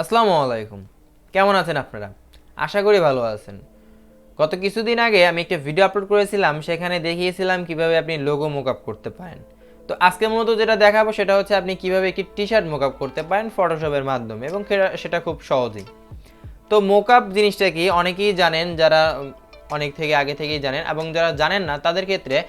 আসসালামু আলাইকুম। কেমন আছেন আপনারা? আশা করি ভালো আছেন। গত কিছুদিন আগে আমি একটা ভিডিও আপলোড করেছিলাম, সেখানে দেখিয়েছিলাম কিভাবে আপনি লোগো মোকআপ করতে পারেন। তো আজকে মূলত যেটা দেখাবো সেটা হচ্ছে আপনি কিভাবে একটি টি-শার্ট মোকআপ করতে পারেন ফটোশপের মাধ্যমে, এবং সেটা খুব সহজেই। তো মোকআপ জিনিসটা কি অনেকেই জানেন, যারা অনেক থেকে আগে থেকেই জানেন, এবং যারা জানেন না তাদের ক্ষেত্রে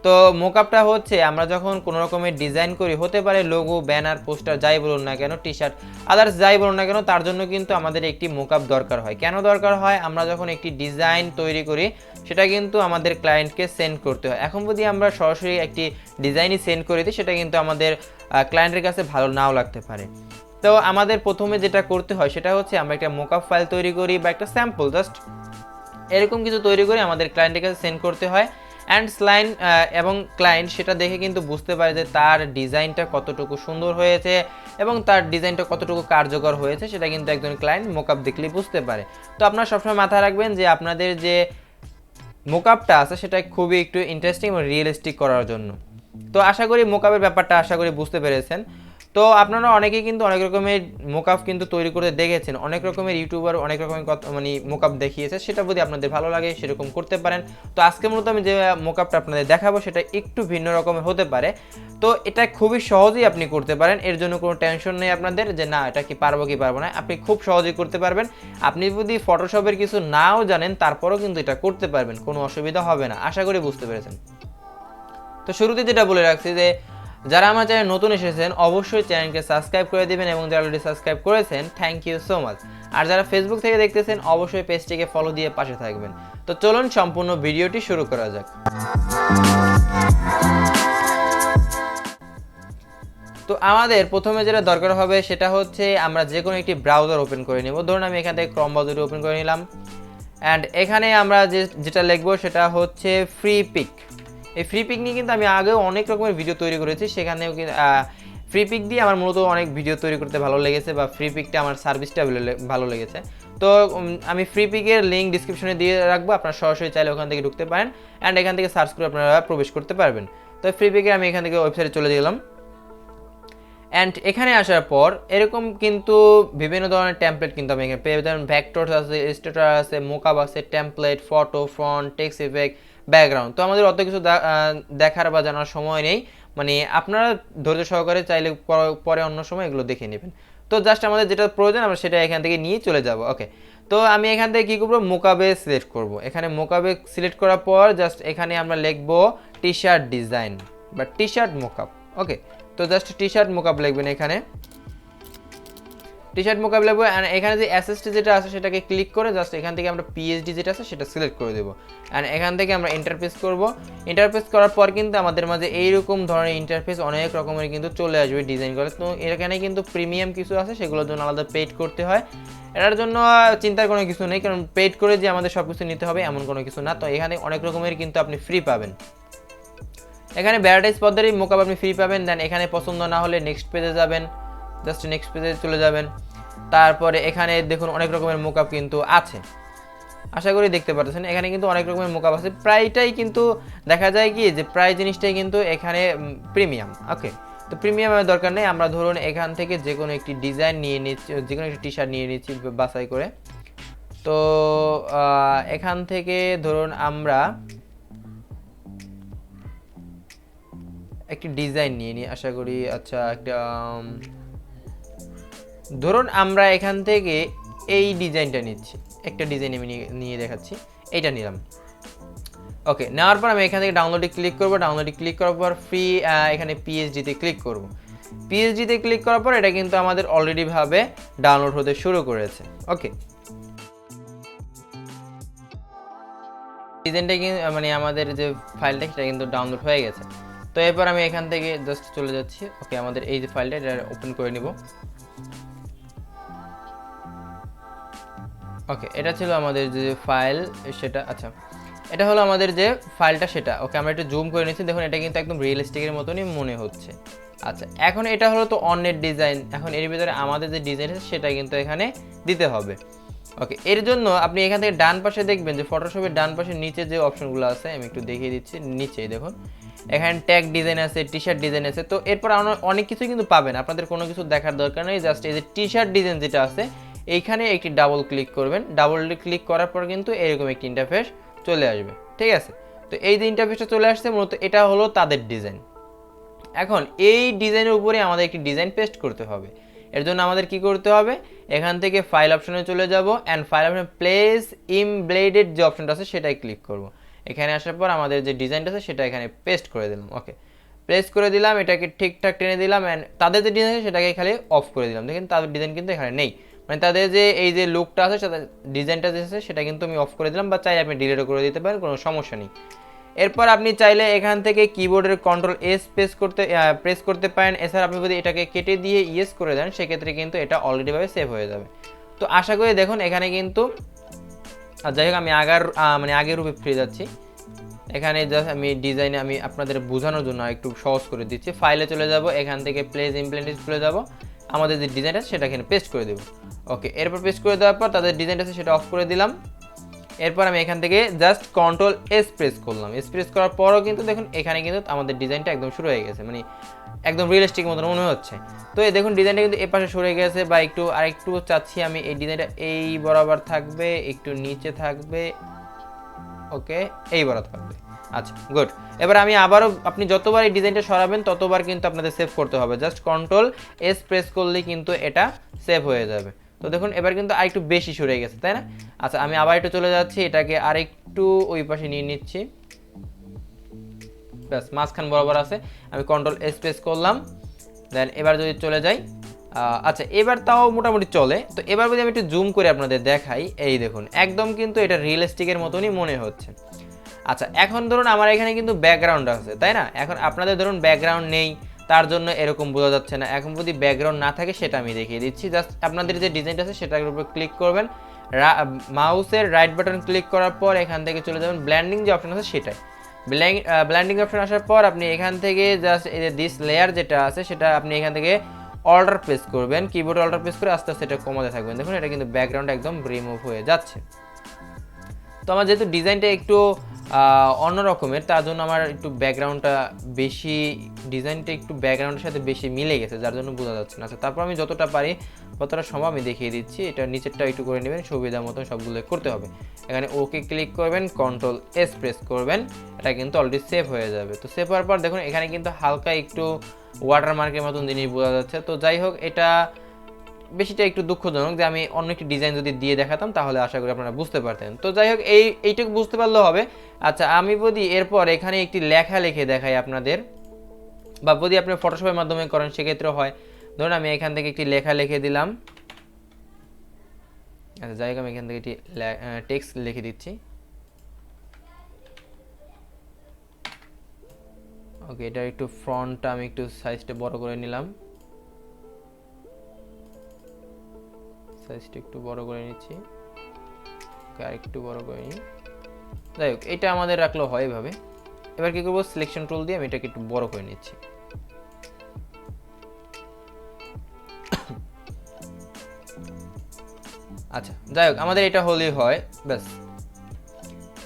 তো মোকআপটা হচ্ছে আমরা যখন কোনো রকমের ডিজাইন করি, হতে পারে লোগো, ব্যানার, পোস্টার, যাই বলুন না কেন, টি শার্ট, আদার্স যাই বলুন না কেন, তার জন্য কিন্তু আমাদের একটি মোকআপ দরকার হয়। কেন দরকার হয়? আমরা যখন একটি ডিজাইন তৈরি করি সেটা কিন্তু আমাদের ক্লায়েন্টকে সেন্ড করতে হয়। এখন যদি আমরা সরাসরি একটি ডিজাইনই সেন্ড করে দিই, সেটা কিন্তু আমাদের ক্লায়েন্টের কাছে ভালো নাও লাগতে পারে। তো আমাদের প্রথমে যেটা করতে হয় সেটা হচ্ছে আমরা একটা মোকআপ ফাইল তৈরি করি, বা একটা স্যাম্পল জাস্ট এরকম কিছু তৈরি করে আমাদের ক্লায়েন্টের কাছে সেন্ড করতে হয়। অ্যান্ড ক্লায়েন্ট সেটা দেখে কিন্তু বুঝতে পারে যে তার ডিজাইনটা কতটুকু সুন্দর হয়েছে এবং তার ডিজাইনটা কতটুকু কার্যকর হয়েছে, সেটা কিন্তু একজন ক্লায়েন্ট মোকআপ দেখলেই বুঝতে পারে। তো আপনারা সবসময় মাথায় রাখবেন যে আপনাদের যে মোকআপটা আছে সেটা খুবই একটু ইন্টারেস্টিং এবং রিয়েলিস্টিক করার জন্য। তো আশা করি মোকআপের ব্যাপারটা বুঝতে পেরেছেন। তো আপনারা অনেকেই কিন্তু অনেক রকমের মোকআপ কিন্তু তৈরি করতে দেখেছেন, অনেক রকমের ইউটিউবার অনেক রকমের মানে মোকআপ দেখিয়েছে, সেটা যদি আপনাদের ভালো লাগে সেরকম করতে পারেন। তো আজকে মূলত আমি যে মোকআপটা আপনাদের দেখাবো সেটা একটু ভিন্ন রকমের হতে পারে। তো এটা খুবই সহজেই আপনি করতে পারেন, এর জন্য কোনো টেনশন নেই আপনাদের যে না এটা কি পারবো কি পারবো না, আপনি খুব সহজেই করতে পারবেন। আপনি যদি ফটোশপের কিছু নাও জানেন তারপরেও কিন্তু এটা করতে পারবেন, কোনো অসুবিধা হবে না। আশা করি বুঝতে পেরেছেন। তো শুরুতে যেটা বলে রাখছি যে যারা আমার চ্যানেল নতুন এসেছেন অবশ্যই চ্যানেলকে সাবস্ক্রাইব করে দিবেন, এবং যারা অলরেডি সাবস্ক্রাইব করেছেন থ্যাংক ইউ সো মাচ। আর যারা ফেসবুক থেকে দেখতেছেন অবশ্যই পেজটিকে ফলো দিয়ে পাশে থাকবেন। তো চলুন সম্পূর্ণ ভিডিওটি শুরু করা যাক। তো আমাদের প্রথমে যেটা দরকার হবে সেটা হচ্ছে আমরা যে কোনো একটি ব্রাউজার ওপেন করে নেব। ধরুন আমি এখান থেকে ক্রোম ব্রাউজারটি ওপেন করে নিলাম, অ্যান্ড এখানে আমরা যেটা লিখবো সেটা হচ্ছে ফ্রিপিক। এই ফ্রিপিক নিয়ে কিন্তু আমি আগেও অনেক রকমের ভিডিও তৈরি করেছি, সেখানেও কিন্তু ফ্রিপিক দিয়ে আমার মূলত অনেক ভিডিও তৈরি করতে ভালো লেগেছে, বা ফ্রিপিকটা আমার সার্ভিসটা ভালো লেগেছে। তো আমি ফ্রিপিকের লিঙ্ক ডিসক্রিপশনে দিয়ে রাখবো, আপনারা সরাসরি চাইলে ওখান থেকে ঢুকতে পারেন, অ্যান্ড এখান থেকে সার্চ করে আপনারা প্রবেশ করতে পারবেন। তো ফ্রিপিকে আমি এখান থেকে ওয়েবসাইটে চলে গেলাম, অ্যান্ড এখানে আসার পর এরকম কিন্তু বিভিন্ন ধরনের টেমপ্লেট কিন্তু আমি এখানে পেয়ে যাবেন। ভেক্টরস আছে, স্টেটার আছে, মোকআপ আছে, template, photo, font, text effect, background. তো আমাদের অত কিছু দেখার বা জানার সময় নেই, মানে আপনারা ধৈর্য সহকারে চাইলে পরে অন্য সময় এগুলো দেখে নেবেন। তো জাস্ট আমাদের যেটা প্রয়োজন আমরা সেটা এখান থেকে নিয়ে চলে যাব। ওকে, তো আমি এখান থেকে কী করবো, মোকআপে সিলেক্ট করব। এখানে মোকআপে সিলেক্ট করার পর জাস্ট এখানে আমরা লিখবো টি শার্ট ডিজাইন বা টি শার্ট মোকআপ। ওকে, তো জাস্ট টি শার্ট মোকআপ লিখবেন, এখানে টি শার্ট মোকআপ লিখবো। অ্যান্ড এখানে যে এসএসটি যেটা আছে সেটাকে ক্লিক করে জাস্ট এখান থেকে আমরা পিএইচডি যেটা আছে সেটা সিলেক্ট করে দেবো, অ্যান্ড এখান থেকে আমরা ইন্টারফেস করব। ইন্টারফেস করার পর কিন্তু আমাদের মাঝে এইরকম ধরনের ইন্টারফেস অনেক রকমের কিন্তু চলে আসবে ডিজাইন করে। তো এখানে কিন্তু প্রিমিয়াম কিছু আছে, সেগুলোর জন্য আলাদা পেইড করতে হয়। এটার জন্য চিন্তার কোনো কিছু নেই, কারণ পেইড করে যে আমাদের সব কিছু নিতে হবে এমন কোনো কিছু না। তো এখানে অনেক রকমের কিন্তু আপনি ফ্রি পাবেন। এখানে ভ্যারাইটিস পদ্ধতির মোকআপ আপনি ফ্রি পাবেন। দেন এখানে পছন্দ না হলে নেক্সট পেজে যাবেন, জাস্ট নেক্সট পেজে চলে যাবেন। তারপরে এখানে দেখুন অনেক রকমের মোকআপ কিন্তু আছে, আশা করি দেখতে পাচ্ছেন। এখানে কিন্তু অনেক রকমের মোকআপ আছে, প্রায়টাই কিন্তু দেখা যায় কি যে প্রায় জিনিসটাই কিন্তু এখানে প্রিমিয়াম। ওকে, তো প্রিমিয়ামের দরকার নেই, আমরা ধরুন এখান থেকে যে কোনো একটি ডিজাইন নিয়ে নিচ্ছি, যে কোনো একটি টি শার্ট নিয়ে নিচ্ছি বাছাই করে। তো এখান থেকে ধরুন আমরা একটি ডিজাইন নিয়ে নিই, আশা করি। আচ্ছা, একটা ধরুন আমরা এখান থেকে এই ডিজাইনটা নিচ্ছি, একটা ডিজাইন আমি নিয়ে দেখাচ্ছি, এইটা নিলাম। ওকে, নেওয়ার পর আমি এখান থেকে ডাউনলোডে ক্লিক করব। ডাউনলোডে ক্লিক করার পর ফ্রি এখানে পিএইচডিতে ক্লিক করব। পিএইচডিতে ক্লিক করার পর এটা কিন্তু আমাদের অলরেডি ভাবে ডাউনলোড হতে শুরু করেছে। ওকে, ডিজাইনটা কিন্তু মানে আমাদের যে ফাইলটা সেটা কিন্তু ডাউনলোড হয়ে গেছে। তো এরপর আমি এখান থেকে জাস্ট চলে যাচ্ছি। ওকে, আমাদের এই যে ফাইলটা এটা ওপেন করে নিব। ওকে, এটা ছিল আমাদের যে ফাইল সেটা। আচ্ছা, এটা হলো আমাদের যে ফাইলটা সেটা। ওকে, আমরা একটু জুম করে নিচ্ছি, দেখুন এটা কিন্তু একদম রিয়েলিস্টিকের মতনই মনে হচ্ছে। আচ্ছা, এখন এটা হলো তো অন্যের ডিজাইন, এখন এর ভিতরে আমাদের যে ডিজাইন আছে সেটা কিন্তু এখানে দিতে হবে। ওকে, এর জন্য আপনি এখান থেকে ডান পাশে দেখবেন যে ফটোশপের ডান পাশে নিচে যে অপশনগুলো আছে, আমি একটু দেখিয়ে দিচ্ছি। নিচেই দেখুন এখানে ট্যাগ ডিজাইন আছে, টি শার্ট ডিজাইন আছে। তো এরপর অনেক কিছু কিন্তু পাবেন, আপনাদের কোনো কিছু দেখার দরকার নেই। জাস্ট এই যে টি শার্ট ডিজাইন যেটা আছে এইখানে একটি ডাবল ক্লিক করবেন, ডাবল ক্লিক করার পর কিন্তু এরকম একটি ইন্টারফেস চলে আসবে, ঠিক আছে। তো এই যে ইন্টারফেসটা চলে আসছে মূলত এটা হলো তাদের ডিজাইন। এখন এই ডিজাইনের উপরে আমাদের একটি ডিজাইন পেস্ট করতে হবে। এর জন্য আমাদের কি করতে হবে, এখান থেকে ফাইল অপশনে চলে যাব অ্যান্ড ফাইল অপশনে প্লেস ইমব্লেডেড যে অপশনটা আছে সেটাই ক্লিক করব। এখানে আসার পর আমাদের যে ডিজাইনটা আছে সেটা এখানে পেস্ট করে দিলাম। ওকে, প্লেস করে দিলাম, এটাকে ঠিকঠাক টেনে দিলাম অ্যান্ড তাদের যে ডিজাইন আছে সেটাকে খালি অফ করে দিলাম। দেখেন তাদের ডিজাইন কিন্তু এখানে নেই, মানে তাদের যে এই যে লুকটা আছে সেটা ডিজাইনটা যে আছে সেটা কিন্তু আমি অফ করে দিলাম, বা চাইলে আপনি ডিলিটও করে দিতে পারেন, কোনো সমস্যা নেই। এরপর আপনি চাইলে এখান থেকে কিবোর্ডের কন্ট্রোল এস প্রেস করতে পারেন। এছাড়া আপনি যদি এটাকে কেটে দিয়ে ইয়েস করে দেন সেক্ষেত্রে কিন্তু এটা অলরেডিভাবে সেভ হয়ে যাবে। তো আশা করি দেখুন এখানে কিন্তু, যাই হোক আমি আগের রূপে ফিরে যাচ্ছি। এখানে জাস্ট আমি ডিজাইনে আমি আপনাদের বোঝানোর জন্য একটু সহজ করে দিচ্ছি। ফাইলে চলে যাব, এখান থেকে প্লেস ইমপ্লেন্টেড চলে যাব, আমাদের যে ডিজাইনটা সেটা এখানে পেস্ট করে দেবো। ওকে, এরপর পেস্ট করে দেওয়ার পর তাদের ডিজাইনটা আছে সেটা অফ করে দিলাম। এরপর আমি এখান থেকে জাস্ট কন্ট্রোল এস প্রেস করলাম। এস প্রেস করার পরও কিন্তু দেখুন এখানে কিন্তু আমাদের ডিজাইনটা একদম শুরু হয়ে গেছে, মানে একদম রিয়েলিস্টিক মতন মনে হচ্ছে। তো এই দেখুন ডিজাইনটা কিন্তু এপাশে সরে গেছে, বা আরেকটু চাচ্ছি আমি এই ডিজাইনটা এই বরাবর থাকবে, একটু নিচে থাকবে, ওকে এই বরাবর থাকবে। আচ্ছা গুড। এবার আমি আবারও, আপনি যতবার এই ডিজাইনটা সরাবেন ততবার কিন্তু আপনাদের সেভ করতে হবে। জাস্ট কন্ট্রোল এস প্রেস করলেই কিন্তু এটা সেভ হয়ে যাবে। তো দেখুন এবার কিন্তু আরেকটু বেশি সরে গেছে, তাই না? আচ্ছা আমি আবার একটু চলে যাচ্ছি, এটাকে আরেকটু ওই পাশে নিয়ে নিচ্ছি, ব্যাস মাঝখান বরাবর আছে। আমি কন্ট্রোল এস প্রেস করলাম, দেন এবার যদি চলে যাই, আচ্ছা এবার তাও মোটামুটি চলে। তো এবার যদি আমি একটু জুম করে আপনাদের দেখাই, এই দেখুন একদম কিন্তু এটা রিয়েলিস্টিকের মতনই মনে হচ্ছে। আচ্ছা এখন ধরুন আমার এখানে কিন্তু ব্যাকগ্রাউন্ড আছে, তাই না? এখন আপনাদের ধরুন ব্যাকগ্রাউন্ড নেই, তার জন্য এরকম বোঝা যাচ্ছে না। এখন যদি ব্যাকগ্রাউন্ড না থাকে সেটা আমি দেখিয়ে দিচ্ছি। জাস্ট আপনাদের যে ডিজাইনটা আছে সেটার উপর ক্লিক করবেন, মাউসের রাইট বাটন ক্লিক করার পর এখান থেকে চলে যাবেন ব্ল্যান্ডিং যে অপশন আছে সেটাই। ব্ল্যান্ডিং অপশন আসার পর আপনি এখান থেকে জাস্ট এই যে দিস লেয়ার যেটা আছে সেটা আপনি এখান থেকে অল্টার প্রেস করবেন, কিবোর্ডে অল্টার প্রেস করে আস্তে আস্তে এটা কমাতে থাকবেন। দেখুন এটা কিন্তু ব্যাকগ্রাউন্ড একদম রিমুভ হয়ে যাচ্ছে। তো আমার যেহেতু ডিজাইনটা একটু অন্য রকমের, তার জন্য আমার একটু ব্যাকগ্রাউন্ডটা বেশি, ডিজাইনটা একটু ব্যাকগ্রাউন্ডের সাথে বেশি মিলে গেছে, যার জন্য বোঝা যাচ্ছে না। আচ্ছা তারপর আমি যতটা পারি ততটা সম্ভব আমি দেখিয়ে দিচ্ছি। এটা নিচেরটা একটু করে নেবেন, সুবিধা মতন সবগুলো করতে হবে। এখানে ওকে ক্লিক করবেন, কন্ট্রোল এস প্রেস করবেন, এটা কিন্তু অলরেডি সেভ হয়ে যাবে। তো সেভ হওয়ার পর দেখুন এখানে কিন্তু হালকা একটু ওয়াটারমার্কের মতন জিনিস বোঝা যাচ্ছে। তো যাই হোক এটা বেশিটা একটু দুঃখজনক, যে আমি অন্য একটি ডিজাইন যদি দিয়ে দেখাতাম তাহলে আশা করি আপনারা বুঝতে পারতেন। তো যাই হোক এইটুকু বুঝতে পারলেও হবে। আচ্ছা আমি যদি এরপর এখানে একটি লেখা লিখে দেখাই আপনাদের, বা যদি আপনি ফটোশপের মাধ্যমে করেন সেক্ষেত্রেও হয়। ধরুন আমি এখান থেকে একটি লেখা লিখে দিলাম। আচ্ছা যাই হোক আমি এখান থেকে একটি টেক্সট লিখে দিচ্ছি। ওকে, এটা একটু ফ্রন্টটা আমি একটু সাইজটা বড় করে নিলাম, সাইজটা একটু বড় করে নিচ্ছি, আর একটু বড় করে নিই। যাই হোক এটা আমাদের রাখলেও হয় এভাবে। এবার কি করবো, সিলেকশন টুল দিয়ে আমি এটাকে একটু বড় করে নিচ্ছি। আচ্ছা যাই হোক আমাদের এটা হলেই হয়, ব্যাস।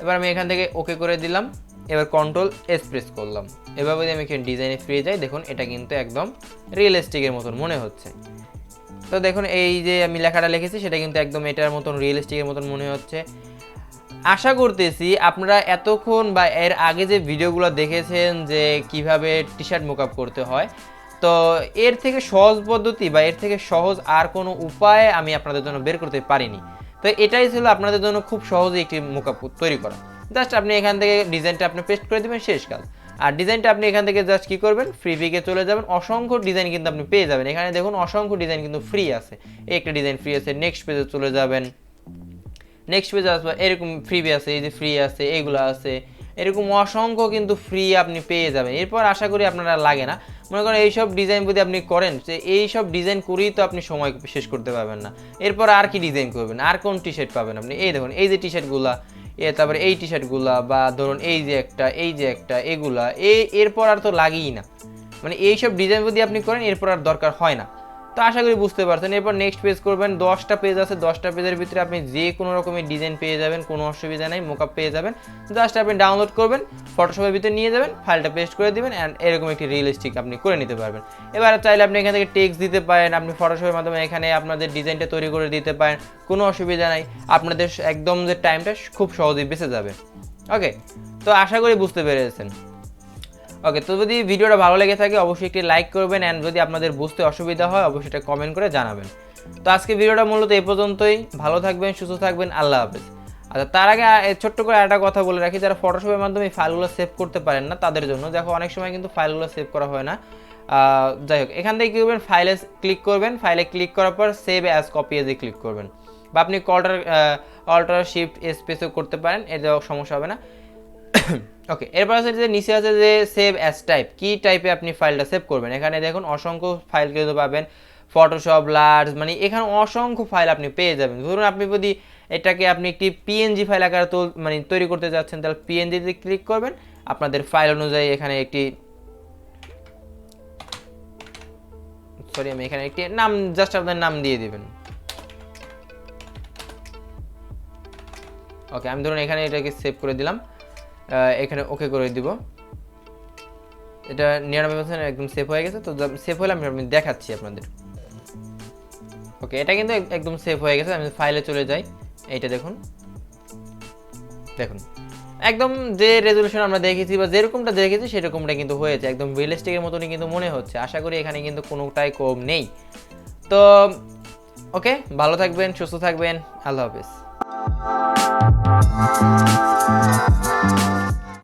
এবার আমি এখান থেকে ওকে করে দিলাম, এবার কন্ট্রোল এস প্রেস করলাম। এবার যদি আমি এখানে ডিজাইনে ফিরে যাই, দেখুন এটা কিন্তু একদম রিয়েলিস্টিকের মতন মনে হচ্ছে। তো দেখুন এই যে আমি লেখাটা লিখেছি সেটা কিন্তু একদম এটার মতন রিয়েলিস্টিকের মতন মনে হচ্ছে। আশা করতেছি আপনারা এতক্ষণ বা এর আগে যে ভিডিওগুলো দেখেছেন যে কিভাবে টি শার্ট মোকআপ করতে হয়, তো এর থেকে সহজ পদ্ধতি বা এর থেকে সহজ আর কোনো উপায় আমি আপনাদের জন্য বের করতে পারিনি। তো এটাই ছিল আপনাদের জন্য খুব সহজে একটি মোকআপ তৈরি করা। জাস্ট আপনি এখান থেকে ডিজাইনটা আপনি পেস্ট করে দেবেন, শেষ কাজ। আর ডিজাইনটা আপনি এখান থেকে জাস্ট কী করবেন, ফ্রিপিকে চলে যাবেন, অসংখ্য ডিজাইন কিন্তু আপনি পেয়ে যাবেন। এখানে দেখুন অসংখ্য ডিজাইন কিন্তু ফ্রি আছে, এই একটা ডিজাইন ফ্রি আছে। নেক্সট পেজে চলে যাবেন, নেক্সট পেজে আসবে, এরকম ফ্রি আছে, এই যে ফ্রি আছে, এইগুলো আছে, এরকম অসংখ্য কিন্তু ফ্রি আপনি পেয়ে যাবেন। এরপর আশা করি আপনারা লাগে না, মনে করেন এইসব ডিজাইন যদি আপনি করেন, যে এইসব ডিজাইন করেই তো আপনি সময় শেষ করতে পারবেন না। এরপর আর কি ডিজাইন করবেন, আর কোন টি শার্ট পাবেন আপনি? এই দেখুন এই যে টি শার্টগুলা, তারপরে এই টি শার্টগুলা, বা ধরুন এই যে একটা, এই যে একটা, এগুলা এরপর আর তো লাগেই না। মানে এইসব ডিজাইন যদি আপনি করেন এরপর আর দরকার হয় না। তো আশা করি বুঝতে পারছেন। এরপর নেক্সট পেজ করবেন, 10টা পেজ আছে, 10টা পেজের ভিতরে আপনি যে কোনো রকমের ডিজাইন পেয়ে যাবেন, কোনো অসুবিধা নেই, মোকআপ পেয়ে যাবেন। জাস্ট আপনি ডাউনলোড করবেন, ফটোশপের ভিতরে নিয়ে যাবেন, ফাইলটা পেস্ট করে দিবেন অ্যান্ড এরকম একটি রিয়েলিস্টিক আপনি করে নিতে পারবেন। এবার চাইলে আপনি এখান থেকে টেক্সট দিতে পারেন, আপনি ফটোশপের মাধ্যমে এখানে আপনাদের ডিজাইনটা তৈরি করে দিতে পারেন, কোনো অসুবিধা নাই। আপনাদের একদম যে টাইমটা খুব সহজেই বেঁচে যাবে। ওকে, তো আশা করি বুঝতে পেরেছেন। ওকে, তো যদি ভিডিওটা ভালো লেগে থাকে অবশ্যই একটি লাইক করবেন অ্যান্ড যদি আপনাদের বুঝতে অসুবিধা হয় অবশ্যই এটা কমেন্ট করে জানাবেন। তো আজকে ভিডিওটা মূলত এই পর্যন্তই। ভালো থাকবেন, সুস্থ থাকবেন, আল্লাহ হাফেজ। আচ্ছা, তার আগে ছোট্ট করে একটা কথা বলে রাখি, যারা ফটোশপের মাধ্যমে ফাইলগুলো সেভ করতে পারেন না তাদের জন্য। দেখো অনেক সময় কিন্তু ফাইলগুলো সেভ করা হয় না। যাই হোক, এখান থেকে কী করবেন, ফাইলে ক্লিক করবেন, ফাইলে ক্লিক করার পর সেভ অ্যাজ কপি এজে ক্লিক করবেন, বা আপনি অল্টার শিফট স্পেসও করতে পারেন, এতে সমস্যা হবে না। ওকে, এরপর আছে যে নিচে আছে যে সেভ অ্যাজ টাইপ, কি টাইপে আপনি ফাইলটা সেভ করবেন। এখানে দেখুন অসংখ্য ফাইল কিন্তু পাবেন, ফটোশপ, লার্জ, মানে এখানে অসংখ্য ফাইল আপনি পেয়ে যাবেন। ধরুন আপনি যদি এটাকে আপনি একটি পিএনজি ফাইল আকারে মানে তৈরি করতে যাচ্ছেন, তাহলে পিএনজিতে ক্লিক করবেন, আপনাদের ফাইল অনুযায়ী এখানে একটি আমি এখানে একটি নাম জাস্ট আপনার নাম দিয়ে দিবেন। ওকে, আমি ধরুন এখানে এটাকে সেভ করে দিলাম, এখানে ওকে করে দিব। এটা 99% একদম সেভ হয়ে গেছে। তো সেভ হলে আমি দেখাচ্ছি আপনাদের। ওকে, এটা কিন্তু একদম সেভ হয়ে গেছে। আমি ফাইলে চলে যাই, এইটা দেখুন একদম যে রেজলিউশন আমরা দেখেছি বা যেরকমটা দেখেছি সেরকমটা কিন্তু হয়েছে, একদম রিয়েলিস্টিকের মতনই কিন্তু মনে হচ্ছে। আশা করি এখানে কিন্তু কোনোটাই কম নেই। তো ওকে, ভালো থাকবেন, সুস্থ থাকবেন, আল্লাহ হাফেজ।